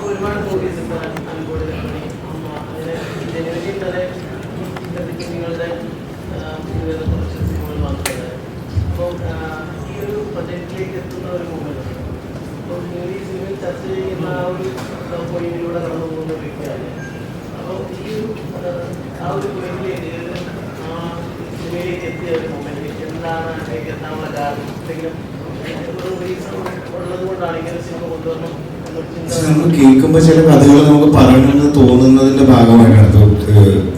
ഒരുപാട് മൂവീസ് ജനുവരിയിൽ തന്നെ നിങ്ങളുടെ കുറച്ച് സിനിമകൾ വന്നിട്ടുണ്ട്. അപ്പോൾ ഈ ഒരു പ്രൊജക്റ്റിലേക്ക് എത്തുന്ന ഒരു മൂവ്മെന്റ്, അപ്പോൾ നിങ്ങൾ ഈ സിനിമയിൽ ചർച്ച ചെയ്യുന്ന ആ ഒരു പോയിന്റിലൂടെ കടന്നു പോകുന്ന ഒരു വ്യക്തിയാണ്. അപ്പോൾ ഈ ഒരു ആ ഒരു പോയിന്റിലേക്ക് സിനിമയിലേക്ക് എത്തിയ ഒരു മൂവ്മെന്റ് എന്താണ് അതിലേക്ക് എത്താനുള്ള കാരണം? എന്തെങ്കിലും ഒരു റീസൺ ഉള്ളത് കൊണ്ടാണ് ഇങ്ങനെ സിനിമ കൊണ്ടുവരണം? നമ്മൾ കേൾക്കുമ്പോൾ ചില കഥകൾ നമുക്ക് പറയണമെന്ന് തോന്നുന്നതിന്റെ ഭാഗമായിട്ടാണ്.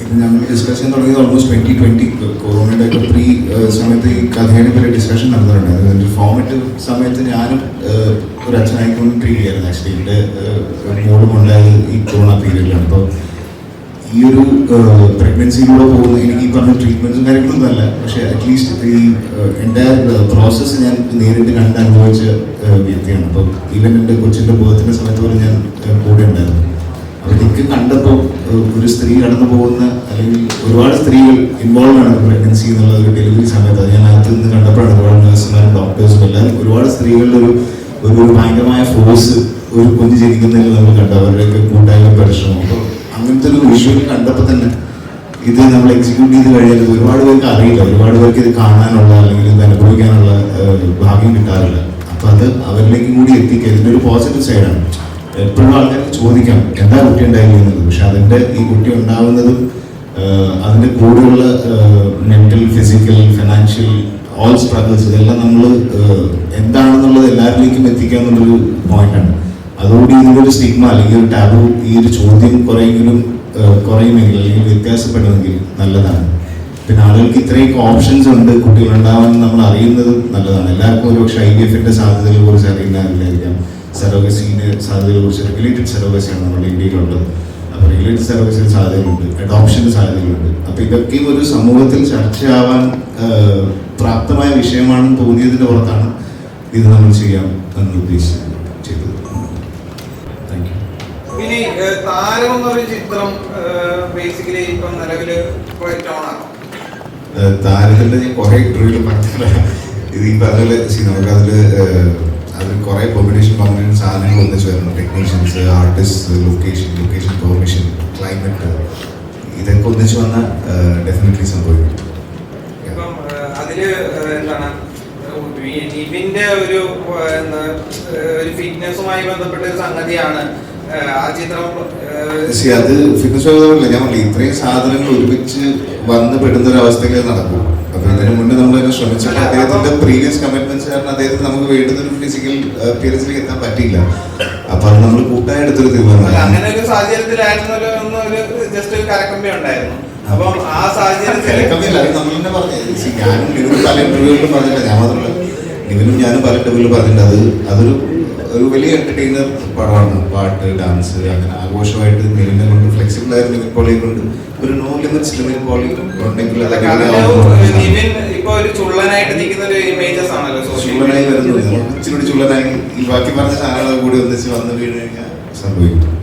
ഇത് ഞങ്ങൾ ഡിസ്കസ് ചെയ്യാൻ തുടങ്ങിയത് ഓൾമോസ്റ്റ് 2020 കൊറോണയുടെ ഒക്കെ പ്രീ സമയത്ത് ഈ കഥയുടെ പല ഡിസ്കഷൻ നടന്നിട്ടുണ്ടായിരുന്നു. അതിൻ്റെ ഫോമറ്റ് സമയത്ത് ഞാനും ഒരു അച്ഛനായിക്കൊണ്ട് ട്രീറ്റ് ചെയ്യായിരുന്നു. ആക്ച്വലി എൻ്റെ മോളും ഉണ്ടായത് ഈ കൊറോണ പീരീഡിലാണ്. അപ്പോൾ ഈ ഒരു പ്രഗ്നൻസിയിലൂടെ പോകുന്ന എനിക്ക് ഈ പറഞ്ഞ ട്രീറ്റ്മെൻറ്റ്സും കാര്യങ്ങളൊന്നും അല്ല, പക്ഷേ അറ്റ്ലീസ്റ്റ് ഈ എൻ്റയർ പ്രോസസ്സ് ഞാൻ നേരിട്ട് കണ്ട് അനുഭവിച്ച വ്യക്തിയാണ്. അപ്പോൾ ഈവൻ എൻ്റെ കൊച്ചിൻ്റെ ബോധത്തിൻ്റെ സമയത്ത് പോലും ഞാൻ കൂടെ ഉണ്ടായിരുന്നു. അപ്പോൾ എനിക്ക് കണ്ടപ്പോൾ ഒരു സ്ത്രീ കടന്നു പോകുന്ന, അല്ലെങ്കിൽ ഒരുപാട് സ്ത്രീകൾ ഇൻവോൾവ് ആണ് പ്രഗ്നൻസി എന്നുള്ള ഒരു ഡെലിവറി സമയത്ത്. അത് ഞാൻ അകത്ത് നിന്ന് കണ്ടപ്പോഴാണ് ഒരുപാട് നഴ്സുമാരും ഡോക്ടേഴ്സും എല്ലാവരും ഒരുപാട് സ്ത്രീകളുടെ ഒരു ഭയങ്കരമായ ഫോഴ്സ് ഒരു കുഞ്ഞ് ജനിക്കുന്നതിൽ നമ്മൾ കണ്ടു, അവരുടെയൊക്കെ കൂട്ടായ്മ പരിശ്രമം. അപ്പോൾ അങ്ങനത്തെ ഒരു വിഷ്വൽ കണ്ടപ്പോൾ തന്നെ ഇത് നമ്മൾ എക്സിക്യൂട്ട് ചെയ്ത് കഴിഞ്ഞാൽ ഒരുപാട് പേർക്ക് അറിയില്ല, ഒരുപാട് പേർക്ക് ഇത് കാണാനുള്ള അല്ലെങ്കിൽ ഇത് അനുഭവിക്കാനുള്ള ഭാഗ്യം കിട്ടാറില്ല. അപ്പോൾ അത് അവരിലേക്കും കൂടി എത്തിക്കുക ഇതിൻ്റെ ഒരു പോസിറ്റീവ് സൈഡാണ്. എപ്പോഴും ആൾക്കാർക്ക് ചോദിക്കാം എന്താ കുട്ടി ഉണ്ടായിരുന്നത്, പക്ഷെ അതിൻ്റെ ഈ കുട്ടി ഉണ്ടാവുന്നതും അതിൻ്റെ കൂടെയുള്ള mental, physical, financial all struggles ഇതെല്ലാം നമ്മൾ എന്താണെന്നുള്ളത് എല്ലാവരിലേക്കും എത്തിക്കുക എന്നുള്ളൊരു പോയിന്റാണ്. അതുകൂടി ഇതിൻ്റെ ഒരു സ്റ്റിഗ്മ അല്ലെങ്കിൽ ഒരു ടാബു, ഈ ഒരു ചോദ്യം കുറയുമെങ്കിൽ അല്ലെങ്കിൽ വ്യത്യാസപ്പെടുമെങ്കിൽ നല്ലതാണ്. പിന്നെ ആളുകൾക്ക് ഇത്രയൊക്കെ ഓപ്ഷൻസ് ഉണ്ട് കുട്ടികളുണ്ടാവാൻ നമ്മൾ അറിയുന്നത് നല്ലതാണ്. എല്ലാവർക്കും ഒരു പക്ഷേ IVF-ന്റെ സാധ്യതകളെ കുറിച്ച് അറിയുന്നവരില്ലായിരിക്കാം. സെറോഗസിയുടെ സാധ്യതകളെ കുറിച്ച് റെഗുലേറ്റഡ് സെറോഗസിയാണ് നമ്മുടെ ഇന്ത്യയിലുള്ളത്. അപ്പോൾ റെഗുലേറ്റഡ് സെറോഗസിന് സാധ്യതകളുണ്ട്, അഡോപ്ഷന് സാധ്യതകളുണ്ട്. അപ്പോൾ ഇതൊക്കെയും ഒരു സമൂഹത്തിൽ ചർച്ചയാവാൻ പ്രാപ്തമായ വിഷയമാണെന്ന് തോന്നിയതിൻ്റെ പുറത്താണ് ഇത് നമ്മൾ ചെയ്യാം എന്ന് ഉദ്ദേശിച്ചത്. ഇനി താരം എന്നൊരു ചിത്രം ബേസിക്കലി ഇപ്പം നിലവില് താരത്തിന്റെ ഞാൻ കുറെ ഇന്റർവ്യൂല് പറഞ്ഞില്ല. ഇത് ഈ പറഞ്ഞ നമുക്ക് അതിൽ കുറെ കോമ്പിനേഷൻ സാധനങ്ങൾ ഒന്നിച്ച് വരുന്നു. Technicians, artist, location permission, climate, ഇതൊക്കെ ഒന്നിച്ച് വന്നാൽ ഡെഫിനറ്റ്ലി സംഭവിക്കും. ഇപ്പം അതില് എന്താണ് നിവിന്റെ ഒരു ഫിറ്റ്നസുമായി ബന്ധപ്പെട്ട ഒരു സംഗതിയാണ് ആ ചിത്രം. അത് ഫിറ്റ്നസ് ഞാൻ പറഞ്ഞു ഇത്രയും സാധനങ്ങൾ ഒരുമിച്ച് വന്ന് പെടുന്ന ഒരു അവസ്ഥയിൽ നടക്കും. അപ്പൊ ഇതിനു മുന്നേ നമ്മൾ തന്നെ ശ്രമിച്ചിട്ട് അദ്ദേഹത്തിന്റെ പ്രീവിയസ് കമ്മിറ്റ്മെന്റ്സ് കാരണം അദ്ദേഹത്തിന് നമുക്ക് വേണ്ടുന്ന ഒരു ഫിസിക്കൽ അപ്പിയറൻസിലേക്ക് എത്താൻ പറ്റിയില്ല. അപ്പൊ അത് നമ്മൾ കൂട്ടായി എടുത്തൊരു തീരുമാനമാണ്. അങ്ങനെ ഒരു സാഹചര്യത്തിലായിരുന്നു ജസ്റ്റ് ഒരു കരക്കമ്പി ഉണ്ടായിരുന്നു. അപ്പം ആ സാഹചര്യത്തിൽ നമ്മൾ തന്നെ പറഞ്ഞു. ഞാനും നിവിനും പല ഇന്റർവ്യൂകളിലും പറഞ്ഞില്ല, ഞാൻ മാത്രമല്ല നിവിനും ഞാനും പല ഇന്റർവ്യൂകളിലും പറഞ്ഞിട്ടുണ്ട്. അതൊരു വലിയ എന്റർടൈനർ പടമാണ്. പാട്ട്, ഡാൻസ്, അങ്ങനെ ആഘോഷമായിട്ട് നിവിനെ കൊണ്ട് ഫ്ലെക്സിബിൾ ആയ നിവിൻ പോളിയെ കൊണ്ട് ഒരു നോ ലിമിറ്റ്സ് നിവിൻ പോളി ഉണ്ടെങ്കിൽ ചുള്ളനായി വരുന്നത് ഇച്ചിരി ചുള്ളനായി ഈ ബാക്കി പറഞ്ഞ സാധനങ്ങൾ കൂടി ഒന്നിച്ച് വന്നു വീണ് കഴിഞ്ഞാൽ സംഭവിക്കും.